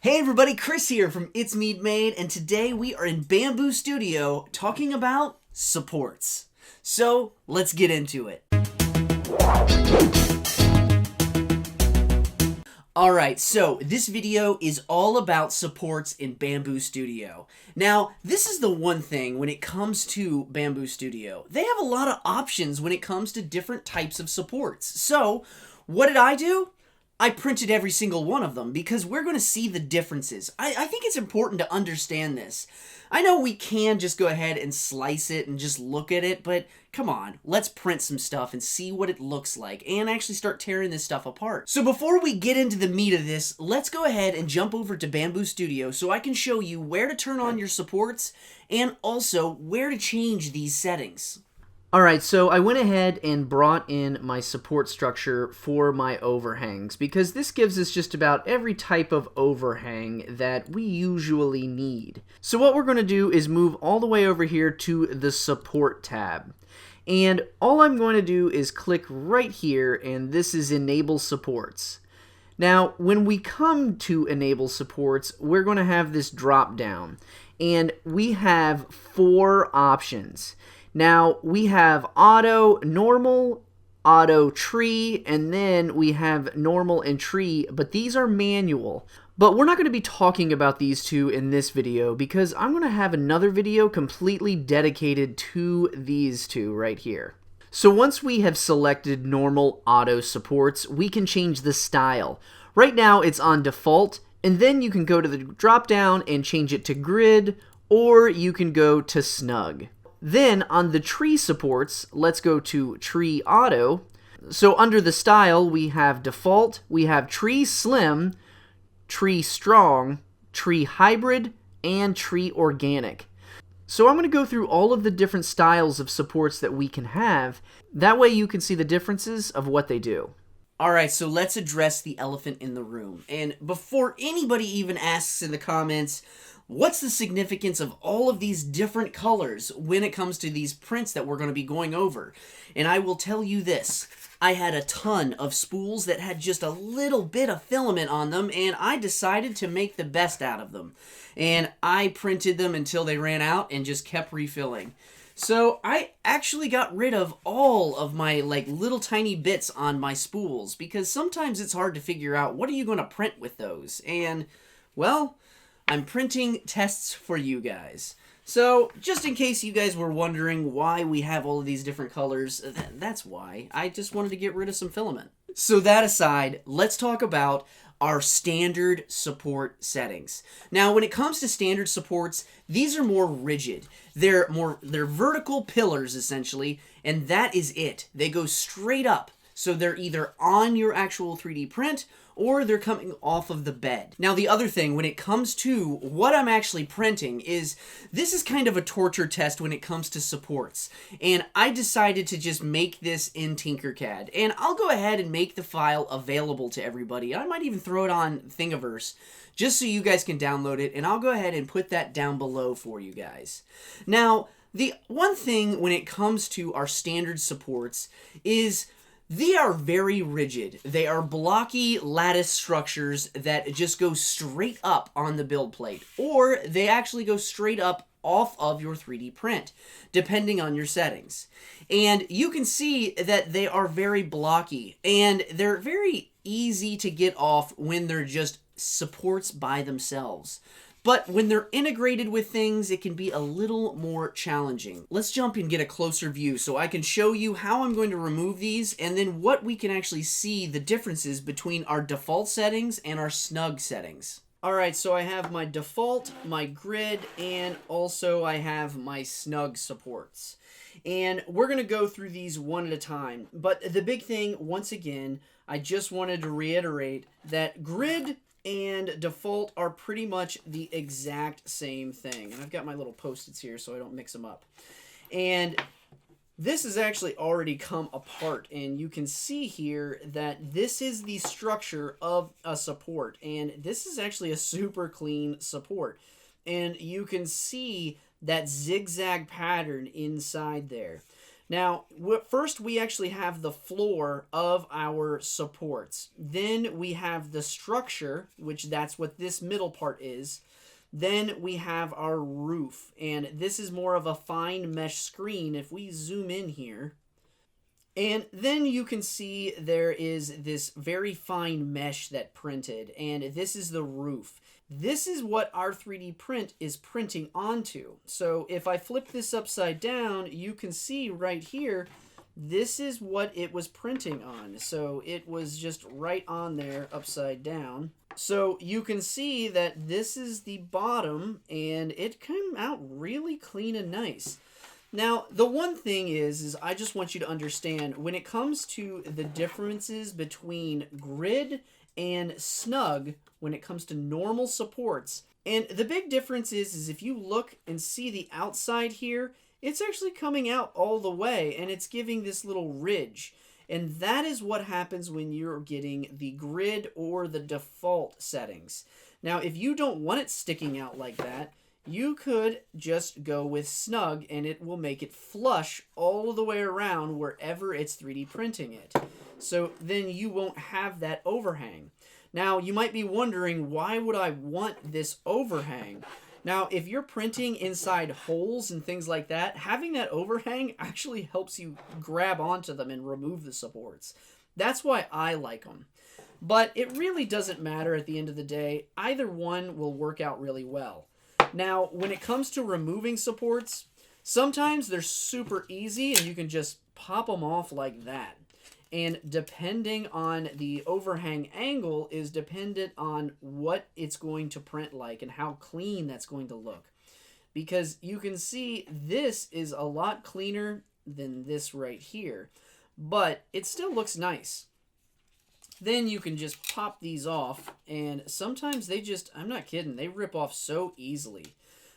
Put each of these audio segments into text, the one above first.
Hey everybody, Chris here from It's Mead Made, and today we are in Bambu Studio talking about supports. So, let's get into it. Alright, so this video is all about supports in Bambu Studio. Now, this is the one thing when it comes to Bambu Studio. They have a lot of options when it comes to different types of supports. So, what did I do? I printed every single one of them because we're going to see the differences. I think it's important to understand this. I know we can just go ahead and slice it and just look at it, but come on, let's print some stuff and see what it looks like and actually start tearing this stuff apart. So before we get into the meat of this, let's go ahead and jump over to Bambu Studio so I can show you where to turn on your supports and also where to change these settings. Alright, so I went ahead and brought in my support structure for my overhangs because this gives us just about every type of overhang that we usually need. So what we're going to do is move all the way over here to the support tab. And all I'm going to do is click right here, and this is Enable Supports. Now, when we come to Enable Supports, we're going to have this drop down, and we have 4 options. Now, we have auto, normal, auto, tree, and then we have normal and tree, but these are manual. But we're not going to be talking about these two in this video because I'm going to have another video completely dedicated to these two right here. So once we have selected normal auto supports, we can change the style. Right now it's on default, and then you can go to the drop down and change it to grid, or you can go to snug. Then on the tree supports, let's go to tree auto. So under the style, we have default, we have tree slim, tree strong, tree hybrid, and tree organic. So I'm going to go through all of the different styles of supports that we can have. That way you can see the differences of what they do. Alright, so let's address the elephant in the room. And before anybody even asks in the comments, what's the significance of all of these different colors when it comes to these prints that we're going to be going over? And I will tell you this. I had a ton of spools that had just a little bit of filament on them, and I decided to make the best out of them. And I printed them until they ran out and just kept refilling. So I actually got rid of all of my little tiny bits on my spools because sometimes it's hard to figure out what are you going to print with those. And, well, I'm printing tests for you guys. So, just in case you guys were wondering why we have all of these different colors, that's why. I just wanted to get rid of some filament. So that aside, let's talk about our standard support settings. Now, when it comes to standard supports, these are more rigid. They're vertical pillars, essentially, and that is it. They go straight up. So they're either on your actual 3D print or they're coming off of the bed. Now the other thing when it comes to what I'm actually printing is this is kind of a torture test when it comes to supports. And I decided to just make this in Tinkercad. And I'll go ahead and make the file available to everybody. I might even throw it on Thingiverse just so you guys can download it. And I'll go ahead and put that down below for you guys. Now, the one thing when it comes to our standard supports is they are very rigid. They are blocky lattice structures that just go straight up on the build plate, or they actually go straight up off of your 3D print, depending on your settings. And you can see that they are very blocky, and they're very easy to get off when they're just supports by themselves. But when they're integrated with things, it can be a little more challenging. Let's jump and get a closer view so I can show you how I'm going to remove these and then what we can actually see the differences between our default settings and our snug settings. Alright, so I have my default, my grid, and also I have my snug supports. And we're going to go through these one at a time. But the big thing, once again, I just wanted to reiterate that grid and default are pretty much the exact same thing. And I've got my little post-its here so I don't mix them up. And this has actually already come apart, and you can see here that this is the structure of a support, and this is actually a super clean support. And you can see that zigzag pattern inside there. Now, first we actually have the floor of our supports. Then we have the structure, which that's what this middle part is. Then we have our roof, and this is more of a fine mesh screen if we zoom in here. And then you can see there is this very fine mesh that printed, and this is the roof. This is what our 3D print is printing onto. So if I flip this upside down, you can see right here, this is what it was printing on. So it was just right on there upside down. So you can see that this is the bottom, and it came out really clean and nice. Now, the one thing is I just want you to understand, when it comes to the differences between grid and snug, when it comes to normal supports, and the big difference is if you look and see the outside here, it's actually coming out all the way, and it's giving this little ridge. And that is what happens when you're getting the grid or the default settings. Now, if you don't want it sticking out like that, you could just go with snug, and it will make it flush all the way around wherever it's 3D printing it. So then you won't have that overhang. Now, you might be wondering, why would I want this overhang? Now, if you're printing inside holes and things like that, having that overhang actually helps you grab onto them and remove the supports. That's why I like them. But it really doesn't matter at the end of the day. Either one will work out really well. Now, when it comes to removing supports, sometimes they're super easy and you can just pop them off like that. And depending on the overhang angle is dependent on what it's going to print like and how clean that's going to look. Because you can see this is a lot cleaner than this right here, but it still looks nice. Then you can just pop these off, and sometimes they just, I'm not kidding, they rip off so easily.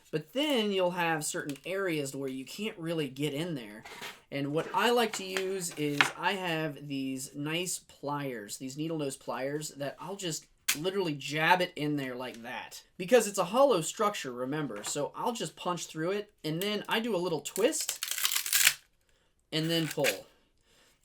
But then you'll have certain areas where you can't really get in there. And what I like to use is I have these nice pliers, these needle nose pliers, that I'll just literally jab it in there like that. Because it's a hollow structure, remember, so I'll just punch through it, and then I do a little twist, and then pull.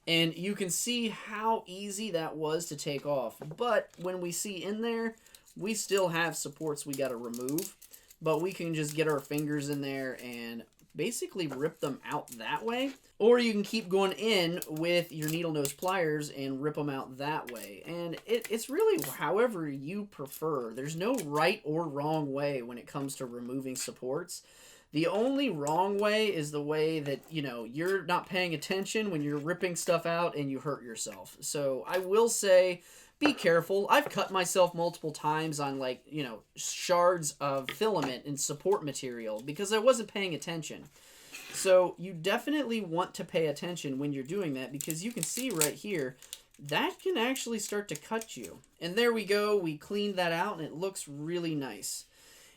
And you can see how easy that was to take off. But when we see in there, we still have supports we got to remove. But we can just get our fingers in there and basically rip them out that way. Or you can keep going in with your needle nose pliers and rip them out that way. And it's really however you prefer. There's no right or wrong way when it comes to removing supports. The only wrong way is the way that, you know, you're not paying attention when you're ripping stuff out and you hurt yourself. So I will say, be careful. I've cut myself multiple times on, like, you know, shards of filament and support material because I wasn't paying attention. So you definitely want to pay attention when you're doing that, because you can see right here, that can actually start to cut you. And there we go. We cleaned that out and it looks really nice.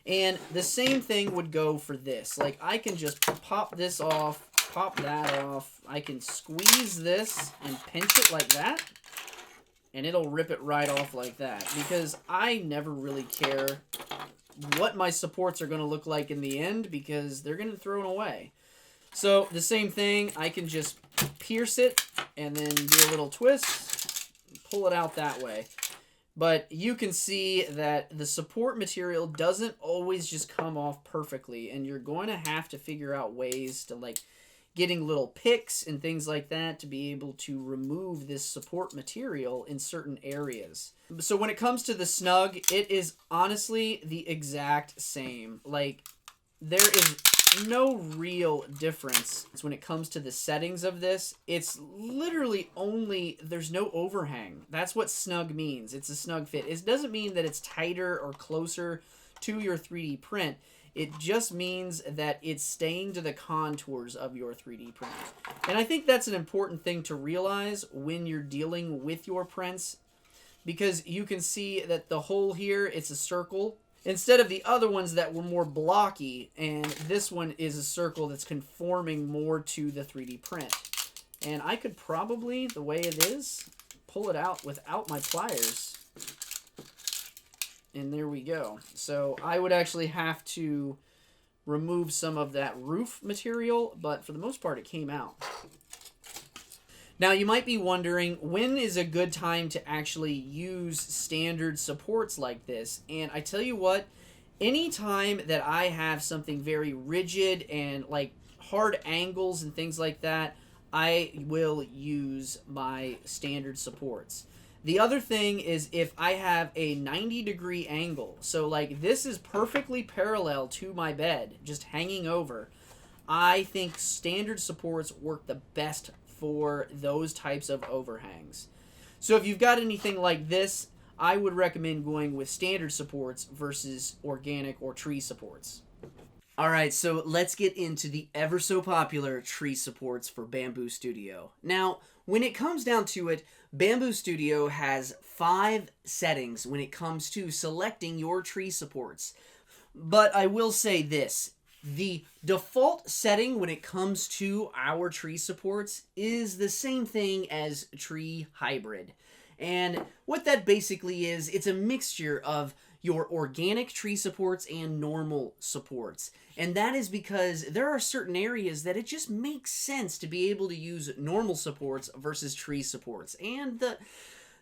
And the same thing would go for this. Like, I can just pop this off, pop that off. I can squeeze this and pinch it like that, and it'll rip it right off like that. Because I never really care what my supports are going to look like in the end, because they're going to throw it away. So the same thing, I can just pierce it and then do a little twist, pull it out that way. But you can see that the support material doesn't always just come off perfectly, and you're going to have to figure out ways to, like, getting little picks and things like that to be able to remove this support material in certain areas. So when it comes to the snug, it is honestly the exact same. Like, there is no real difference when it comes to the settings of this. It's literally only, there's no overhang. That's what snug means. It's a snug fit. It doesn't mean that it's tighter or closer to your 3D print. It just means that it's staying to the contours of your 3D print. And I think that's an important thing to realize when you're dealing with your prints, because you can see that the hole here, it's a circle, instead of the other ones that were more blocky, and this one is a circle that's conforming more to the 3D print. And I could probably, the way it is, pull it out without my pliers. And there we go. So I would actually have to remove some of that roof material, but for the most part it came out. Now, you might be wondering, when is a good time to actually use standard supports like this? And I tell you what, anytime that I have something very rigid and like hard angles and things like that, I will use my standard supports. The other thing is if I have a 90-degree angle, so like this is perfectly parallel to my bed, just hanging over, I think standard supports work the best for those types of overhangs. So if you've got anything like this, I would recommend going with standard supports versus organic or tree supports. Alright, so let's get into the ever so popular tree supports for Bambu Studio. Now, when it comes down to it, Bambu Studio has 5 settings when it comes to selecting your tree supports. But I will say this, the default setting when it comes to our tree supports is the same thing as tree hybrid. And what that basically is, it's a mixture of your organic tree supports and normal supports. And that is because there are certain areas that it just makes sense to be able to use normal supports versus tree supports. And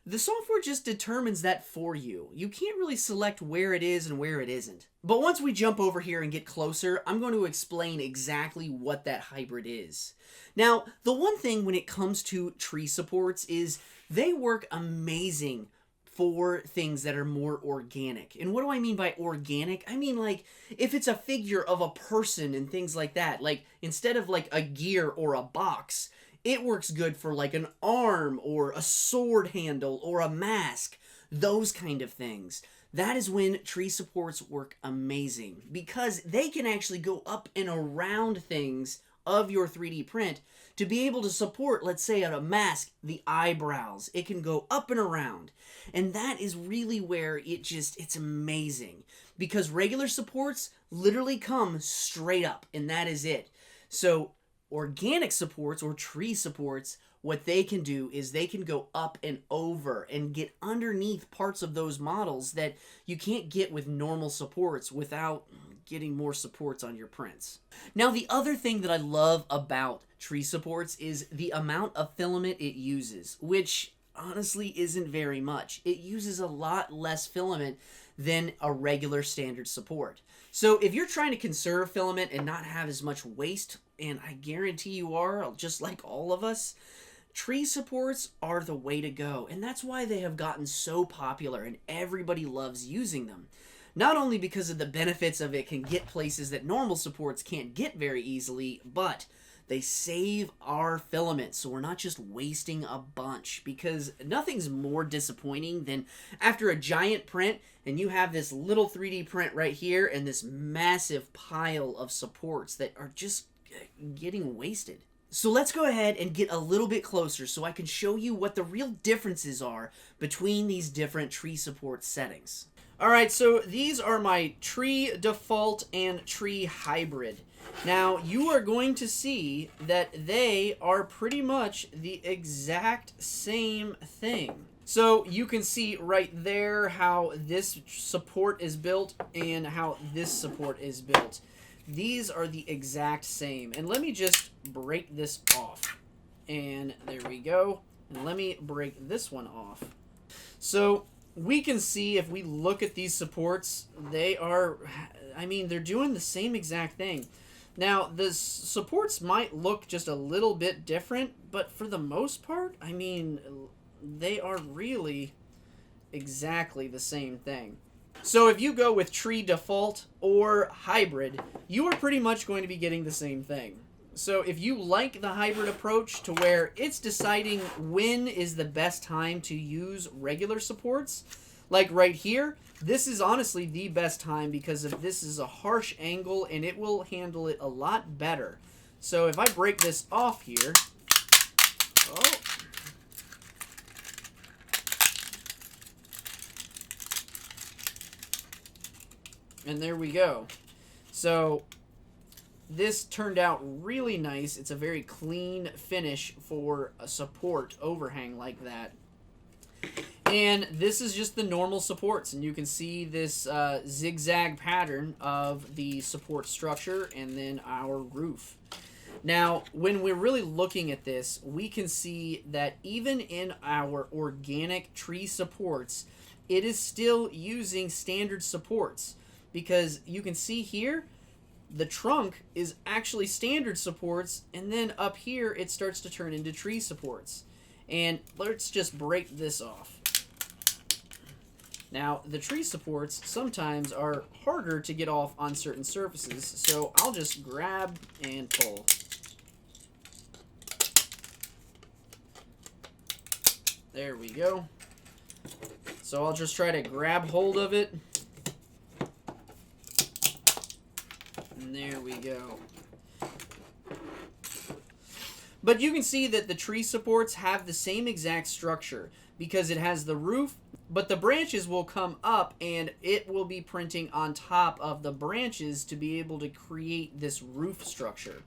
the software just determines that for you. You can't really select where it is and where it isn't. But once we jump over here and get closer, I'm going to explain exactly what that hybrid is. Now, the one thing when it comes to tree supports is they work amazing for things that are more organic. And what do I mean by organic? I mean like if it's a figure of a person and things like that, like instead of like a gear or a box, it works good for like an arm or a sword handle or a mask, those kind of things. That is when tree supports work amazing because they can actually go up and around things of your 3D print to be able to support, let's say on a mask, the eyebrows. It can go up and around. And that is really where it's amazing because regular supports literally come straight up and that is it. So organic supports or tree supports, what they can do is they can go up and over and get underneath parts of those models that you can't get with normal supports without getting more supports on your prints. Now, the other thing that I love about tree supports is the amount of filament it uses, which honestly isn't very much. It uses a lot less filament than a regular standard support. So if you're trying to conserve filament and not have as much waste, and I guarantee you are, just like all of us, tree supports are the way to go. And that's why they have gotten so popular and everybody loves using them. Not only because of the benefits of it can get places that normal supports can't get very easily, but they save our filament, so we're not just wasting a bunch, because nothing's more disappointing than after a giant print and you have this little 3D print right here and this massive pile of supports that are just getting wasted. So let's go ahead and get a little bit closer so I can show you what the real differences are between these different tree support settings. Alright, so these are my tree default and tree hybrid. Now, you are going to see that they are pretty much the exact same thing. So you can see right there how this support is built and how this support is built. These are the exact same. And let me just break this off. And there we go. And let me break this one off. So we can see if we look at these supports, they are, I mean, they're doing the same exact thing. Now, the supports might look just a little bit different, but for the most part, I mean, they are really exactly the same thing. So if you go with tree default or hybrid, you are pretty much going to be getting the same thing. So if you like the hybrid approach to where it's deciding when is the best time to use regular supports, like right here, this is honestly the best time because if this is a harsh angle and it will handle it a lot better. So if I break this off here, oh, and there we go. So this turned out really nice. It's a very clean finish for a support overhang like that. And this is just the normal supports, and you can see this zigzag pattern of the support structure and then our roof. Now, when we're really looking at this, we can see that even in our organic tree supports, it is still using standard supports, because you can see here the trunk is actually standard supports, and then up here it starts to turn into tree supports. And let's just break this off. Now, the tree supports sometimes are harder to get off on certain surfaces, so I'll just grab and pull. There we go. So I'll just try to grab hold of it. And there we go. But you can see that the tree supports have the same exact structure, because it has the roof, but the branches will come up and it will be printing on top of the branches to be able to create this roof structure.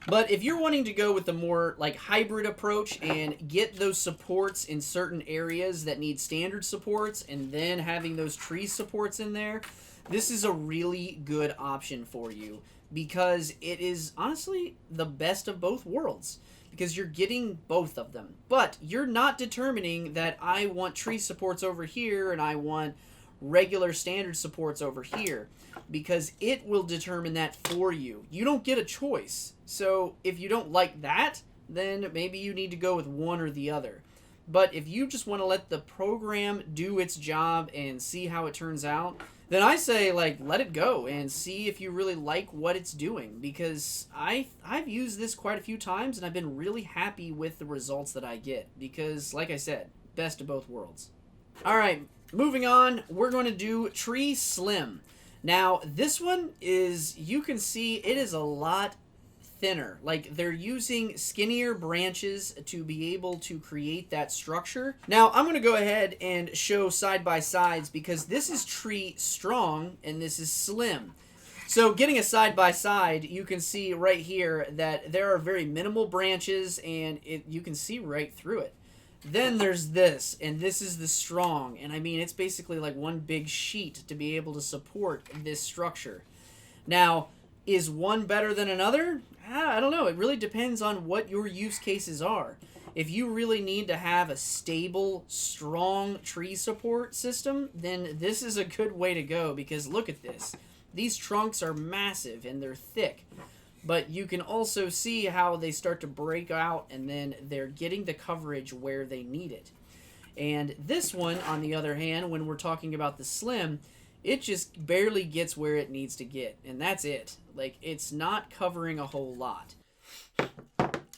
But if you're wanting to go with the more like hybrid approach and get those supports in certain areas that need standard supports and then having those tree supports in there, this is a really good option for you, because it is honestly the best of both worlds, because you're getting both of them. But you're not determining that I want tree supports over here and I want regular standard supports over here, because it will determine that for you. You don't get a choice. So if you don't like that, then maybe you need to go with one or the other. But if you just want to let the program do its job and see how it turns out, then I say, like, let it go and see if you really like what it's doing, because I've used this quite a few times and I've been really happy with the results that I get, because, like I said, best of both worlds. All right, moving on, we're going to do Tree Slim. Now, this one is, you can see it is a lot thinner. Like, they're using skinnier branches to be able to create that structure. Now, I'm going to go ahead and show side by sides, because this is Tree Strong and this is Slim. So getting a side by side, you can see right here that there are very minimal branches, and you can see right through it. Then there's this, and this is the Strong, and I mean, it's basically like one big sheet to be able to support this structure. Now, is one better than another? I don't know. It really depends on what your use cases are. If you really need to have a stable, strong tree support system, then this is a good way to go, because look at this. These trunks are massive and they're thick, but you can also see how they start to break out and then they're getting the coverage where they need it. And this one, on the other hand, when we're talking about the Slim, it just barely gets where it needs to get, and that's it. Like, it's not covering a whole lot.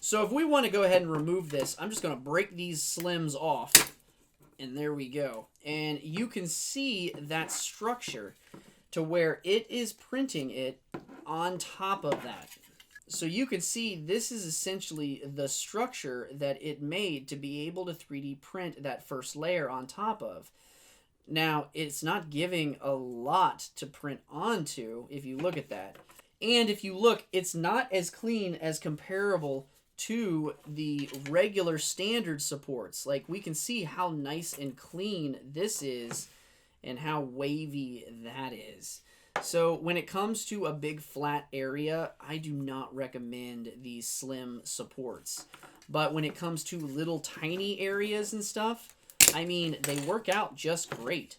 So if we want to go ahead and remove this, I'm just going to break these Slims off, and there we go. And you can see that structure to where it is printing it on top of that. So you can see this is essentially the structure that it made to be able to 3D print that first layer on top of. Now, it's not giving a lot to print onto if you look at that. And if you look, it's not as clean as comparable to the regular standard supports. Like, we can see how nice and clean this is and how wavy that is. So when it comes to a big flat area, I do not recommend these Slim supports. But when it comes to little tiny areas and stuff, I mean, they work out just great.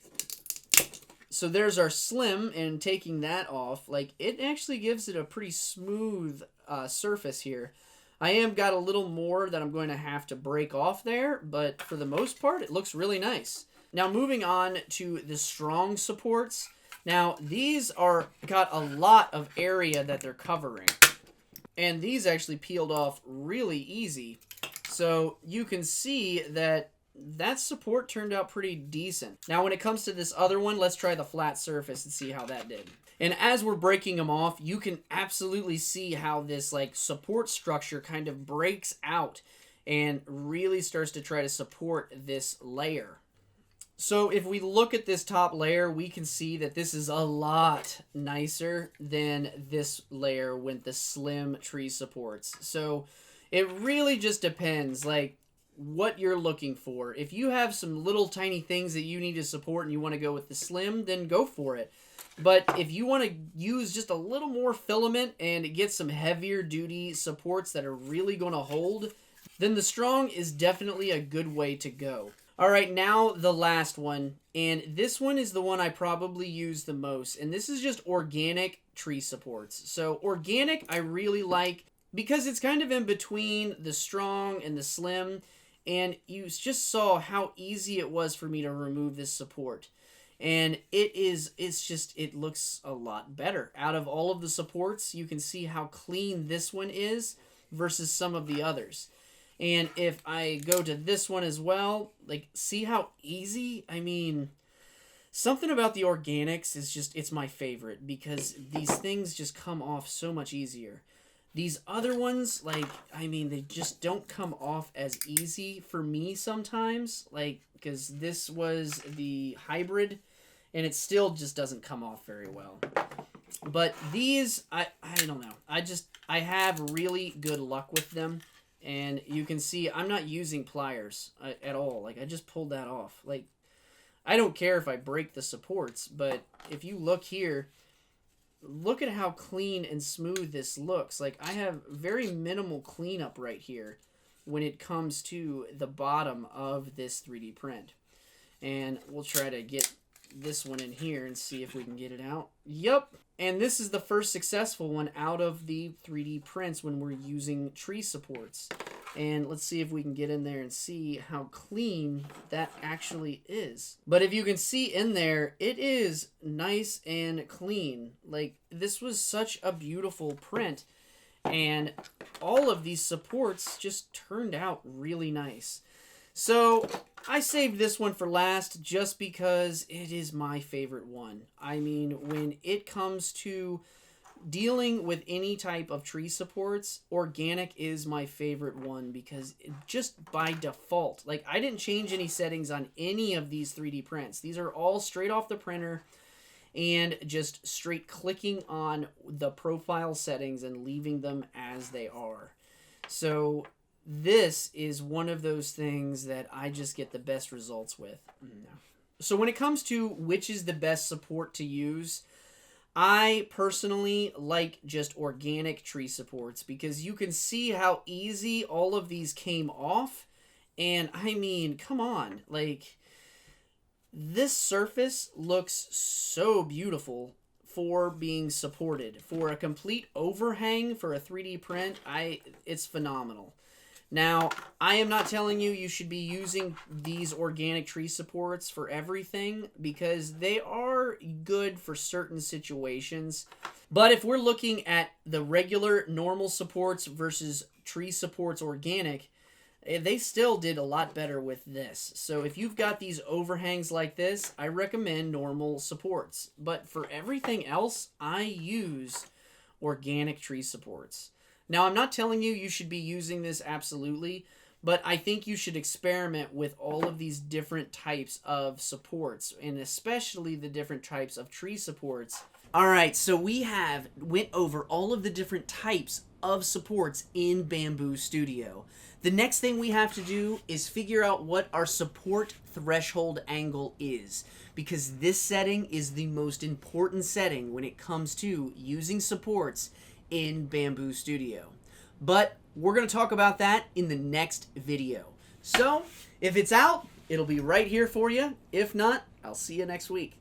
So there's our Slim, and taking that off, like, it actually gives it a pretty smooth surface here. I am got a little more that I'm going to have to break off there, but for the most part, it looks really nice. Now, moving on to the Strong supports. Now, these are got a lot of area that they're covering, and these actually peeled off really easy. So you can see that that support turned out pretty decent. Now, when it comes to this other one, let's try the flat surface and see how that did. And as we're breaking them off, you can absolutely see how this like support structure kind of breaks out and really starts to try to support this layer. So if we look at this top layer, we can see that this is a lot nicer than this layer with the Slim tree supports. So it really just depends. Like, what you're looking for. If you have some little tiny things that you need to support and you want to go with the slim, then go for it. But if you want to use just a little more filament and get some heavier duty supports that are really going to hold, then the strong is definitely a good way to go. All right, now the last one, and this one is the one I probably use the most, and this is just organic tree supports. So organic I really like because it's kind of in between the strong and the slim, and you just saw how easy it was for me to remove this support. And it looks a lot better. Out of all of the supports, you can see how clean this one is versus some of the others. And if I go to this one as well, like, see how easy? I mean, something about the organics is just, it's my favorite because these things just come off so much easier. These other ones, like, I mean, they just don't come off as easy for me sometimes, like, because this was the hybrid, and it still just doesn't come off very well. But these, I don't know. I have really good luck with them. And you can see I'm not using pliers at all. Like, I just pulled that off. Like, I don't care if I break the supports, but if you look here, look at how clean and smooth this looks. Like, I have very minimal cleanup right here when it comes to the bottom of this 3D print. And we'll try to get this one in here and see if we can get it out. Yep. And this is the first successful one out of the 3D prints when we're using tree supports. And let's see if we can get in there and see how clean that actually is. But if you can see in there, it is nice and clean. Like, this was such a beautiful print. And all of these supports just turned out really nice. So I saved this one for last just because it is my favorite one. I mean, when it comes to dealing with any type of tree supports, organic is my favorite one because just by default, like, I didn't change any settings on any of these 3D prints. These are all straight off the printer and just straight clicking on the profile settings and leaving them as they are. So this is one of those things that I just get the best results with. So when it comes to which is the best support to use, I personally like just organic tree supports because you can see how easy all of these came off. And I mean, come on, like, this surface looks so beautiful for being supported. For a complete overhang for a 3D print, it's phenomenal. Now, I am not telling you you should be using these organic tree supports for everything because they are good for certain situations. But if we're looking at the regular normal supports versus tree supports organic, they still did a lot better with this. So if you've got these overhangs like this, I recommend normal supports. But for everything else, I use organic tree supports. Now, I'm not telling you you should be using this absolutely, but I think you should experiment with all of these different types of supports, and especially the different types of tree supports. All right, so we have went over all of the different types of supports in Bambu Studio. The next thing we have to do is figure out what our support threshold angle is, because this setting is the most important setting when it comes to using supports in Bambu Studio. But we're going to talk about that in the next video. So if it's out, it'll be right here for you. If not, I'll see you next week.